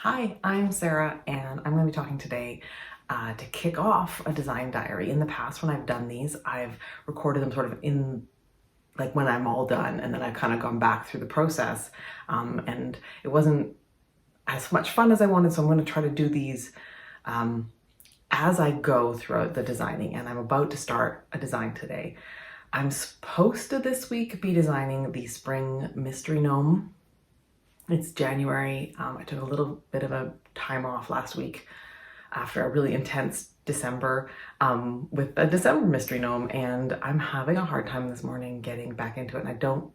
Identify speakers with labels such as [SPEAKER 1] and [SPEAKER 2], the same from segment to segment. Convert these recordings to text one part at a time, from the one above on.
[SPEAKER 1] Hi, I'm Sarah, and I'm going to be talking today to kick off a design diary. In the past, when I've done these, I've recorded them sort of in like when I'm all done, and then I've kind of gone back through the process, and it wasn't as much fun as I wanted, so I'm going to try to do these as I go throughout the designing, and I'm about to start a design today. I'm supposed to this week be designing the spring mystery gnome. It's January. I took a little bit of a time off last week after a really intense December with a December mystery gnome, and I'm having a hard time this morning getting back into it, and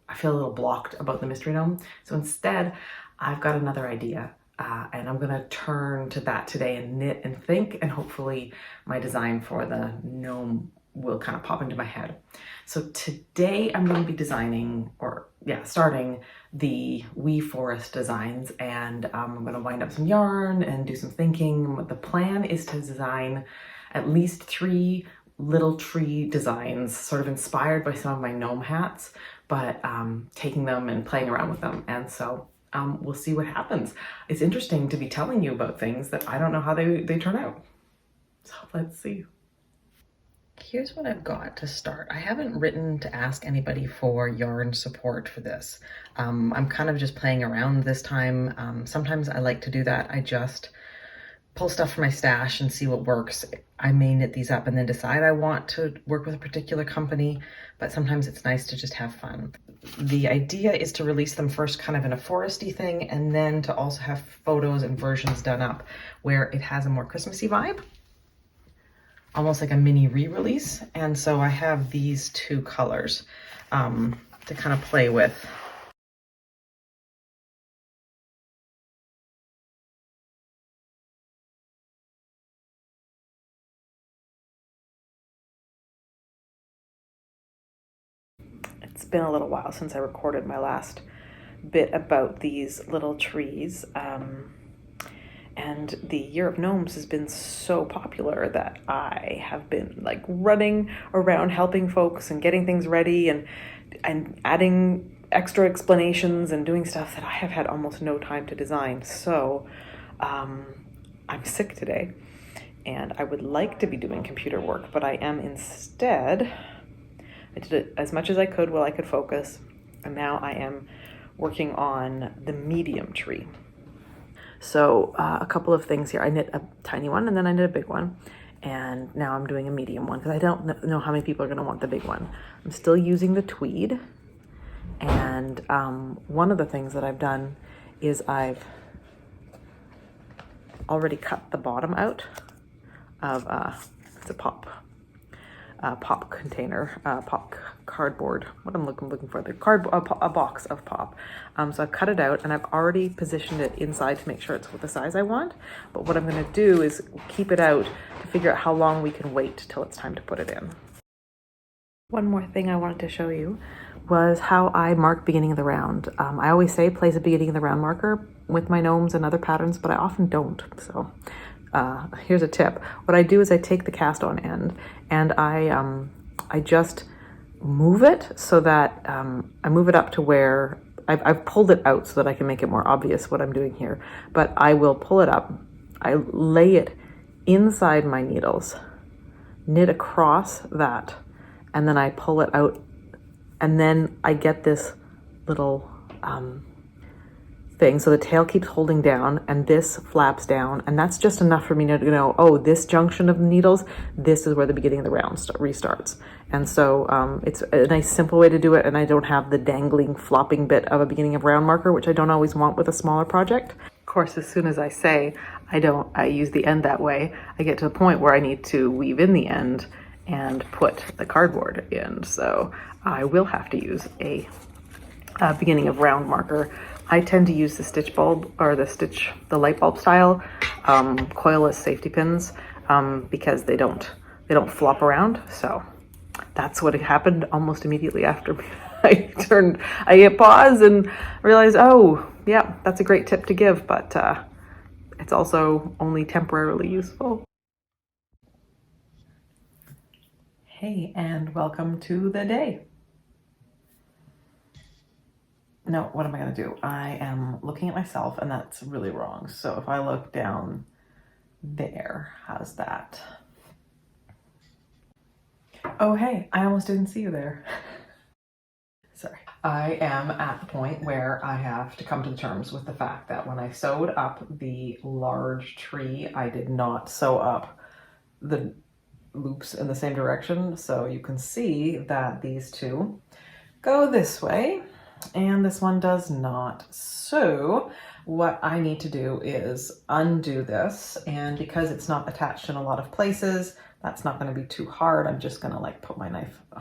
[SPEAKER 1] I feel a little blocked about the mystery gnome. So instead, I've got another idea, and I'm gonna turn to that today and knit and think, and hopefully my design for the gnome will kind of pop into my head. So today I'm going to be starting the Wee Forest designs, and I'm going to wind up some yarn and do some thinking. The plan is to design at least 3 little tree designs, sort of inspired by some of my gnome hats, but taking them and playing around with them. And so we'll see what happens. It's interesting to be telling you about things that I don't know how they turn out. So let's see. Here's what I've got to start. I haven't written to ask anybody for yarn support for this. I'm kind of just playing around this time. Sometimes I like to do that. I just pull stuff from my stash and see what works. I may knit these up and then decide I want to work with a particular company, but sometimes it's nice to just have fun. The idea is to release them first kind of in a foresty thing, and then to also have photos and versions done up where it has a more Christmassy vibe. Almost like a mini re-release. And so I have these 2 colors to kind of play with. It's been a little while since I recorded my last bit about these little trees. And the Year of Gnomes has been so popular that I have been like running around helping folks and getting things ready and adding extra explanations and doing stuff that I have had almost no time to design. So I'm sick today and I would like to be doing computer work, but I am instead, I did it as much as I could while I could focus, and now I am working on the medium tree. So a couple of things here. I knit a tiny one and then I knit a big one. And now I'm doing a medium one because I don't know how many people are going to want the big one. I'm still using the tweed. And one of the things that I've done is I've already cut the bottom out of it's a pop container, pop cardboard. What I'm looking for, a box of pop. So I've cut it out and I've already positioned it inside to make sure it's the size I want. But what I'm going to do is keep it out to figure out how long we can wait till it's time to put it in. One more thing I wanted to show you was how I mark beginning of the round. I always say place a beginning of the round marker with my gnomes and other patterns, but I often don't. So here's a tip. What I do is I take the cast on end and I just move it so that I move it up to where I've pulled it out so that I can make it more obvious what I'm doing here. But I will pull it up, I lay it inside my needles, knit across that, and then I pull it out, and then I get this little thing. So the tail keeps holding down and this flaps down, and that's just enough for me to know, oh, this junction of the needles, this is where the beginning of the round restarts. And so it's a nice simple way to do it, and I don't have the dangling flopping bit of a beginning of round marker, which I don't always want with a smaller project. Of course, as soon as I say I use the end that way, I get to the point where I need to weave in the end and put the cardboard in. So I will have to use a beginning of round marker. I tend to use the stitch bulb or the light bulb style coilless safety pins because they don't flop around. So that's what happened almost immediately after I hit pause and realized, oh yeah, that's a great tip to give, but it's also only temporarily useful. Hey, and welcome to the day. No, what am I gonna do? I am looking at myself and that's really wrong. So if I look down there, how's that? Oh, hey, I almost didn't see you there. Sorry. I am at the point where I have to come to terms with the fact that when I sewed up the large tree, I did not sew up the loops in the same direction. So you can see that these two go this way and this one does not. So what I need to do is undo this, and because it's not attached in a lot of places, that's not going to be too hard. I'm just going to like put I'm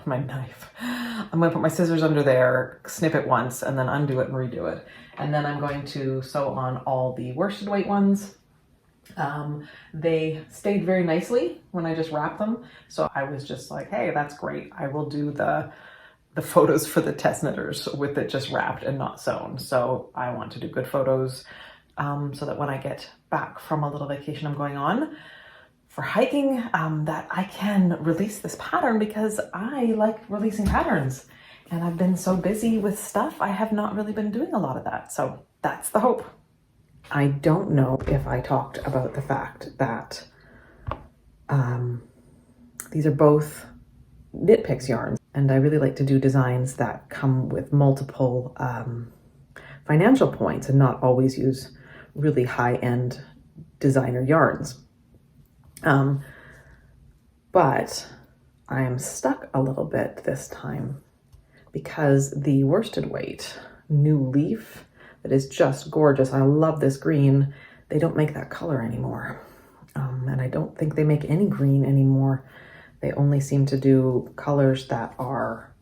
[SPEAKER 1] going to put my scissors under there, snip it once, and then undo it and redo it. And then I'm going to sew on all the worsted weight ones. They stayed very nicely when I just wrapped them. So I was just like, hey, that's great. I will do the photos for the test knitters with it just wrapped and not sewn. So I want to do good photos so that when I get back from a little vacation I'm going on for hiking, that I can release this pattern, because I like releasing patterns. And I've been so busy with stuff, I have not really been doing a lot of that. So that's the hope. I don't know if I talked about the fact that these are both Knit Picks yarns, and I really like to do designs that come with multiple financial points and not always use really high-end designer yarns. But I am stuck a little bit this time because the worsted weight new leaf that is just gorgeous, I love this green, they don't make that color anymore. And I don't think they make any green anymore. They only seem to do colors that are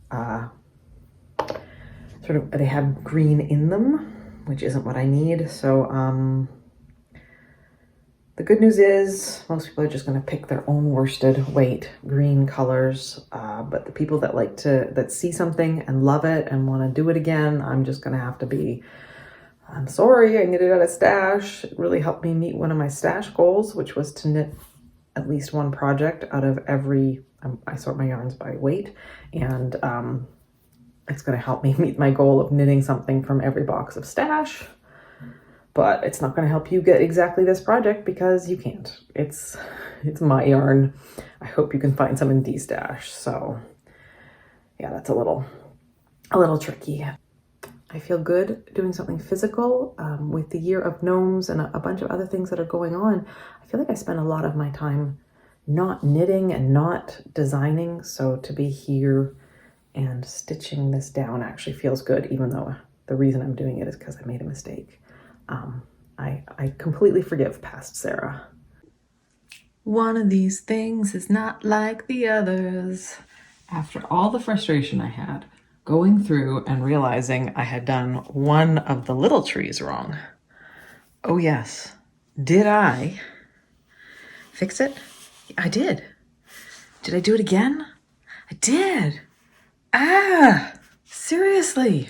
[SPEAKER 1] they have green in them, which isn't what I need. So the good news is most people are just going to pick their own worsted weight green colors. But the people that that see something and love it and want to do it again, I'm just going to have to be, I'm sorry, I knitted out a stash. It really helped me meet one of my stash goals, which was to knit at least one project out of every, I sort my yarns by weight, and it's going to help me meet my goal of knitting something from every box of stash. But it's not going to help you get exactly this project because you can't. It's my yarn. I hope you can find some in D-stash. So yeah, that's a little tricky. I feel good doing something physical with the Year of Gnomes and a bunch of other things that are going on. I feel like I spend a lot of my time not knitting and not designing. So to be here and stitching this down actually feels good, even though the reason I'm doing it is because I made a mistake. I completely forgive past Sarah. One of these things is not like the others. After all the frustration I had going through and realizing I had done one of the little trees wrong. Oh yes, did I fix it? I did. Did I do it again? I did. Seriously.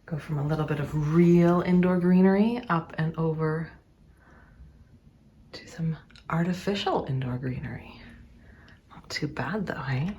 [SPEAKER 1] Go from a little bit of real indoor greenery up and over to some artificial indoor greenery. Not too bad though, eh?